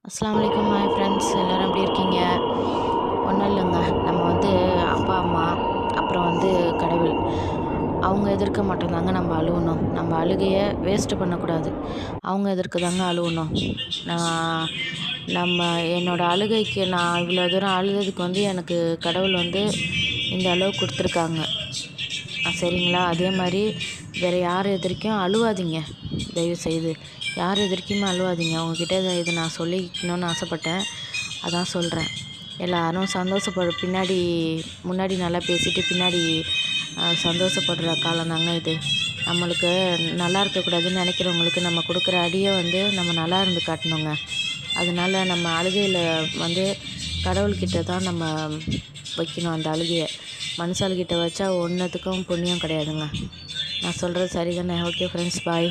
அஸ்ஸலாமு அலைக்கும் hi friends, எல்லோரும் எப்படி இருக்கீங்க? ஒன்றும் இல்லைங்க. நம்ம அப்பா அம்மா அப்புறம் கடவுள் அவங்க எதிர்க்க மட்டும்தாங்க நம்ம அழுவணும். நம்ம அழுகையை வேஸ்ட்டு பண்ணக்கூடாது. அவங்க எதிர்க்க தாங்க அழுவணும். நான் நம்ம என்னோடய அழுகைக்கு நான் இவ்வளோ தூரம் அழுததுக்கு எனக்கு கடவுள் இந்த அளவு கொடுத்துருக்காங்க. சரிங்களா? அதே மாதிரி வேறு யார் எதிர்க்கும் அழுவாதீங்க. தயவுசெய்து யார் எதிர்க்குமே அழுவாதீங்க. அவங்கக்கிட்ட இதை நான் சொல்லிக்கணும்னு ஆசைப்பட்டேன். அதான் சொல்கிறேன். எல்லோரும் முன்னாடி நல்லா பேசிட்டு பின்னாடி சந்தோஷப்படுற காலம்தாங்க இது. நம்மளுக்கு நல்லா இருக்கக்கூடாதுன்னு நினைக்கிறவங்களுக்கு நம்ம கொடுக்குற அடியை நம்ம நல்லா இருந்து காட்டணுங்க. அதனால நம்ம அழுகையில் கடவுள்கிட்ட தான் நம்ம வைக்கணும் அந்த அழுகையை. மனுஷாள்கிட்ட வச்சா ஒன்றுத்துக்கும் புண்ணியம் கிடையாதுங்க. நான் சொல்கிறது சரி தானே? ஓகே ஃப்ரெண்ட்ஸ், பாய்.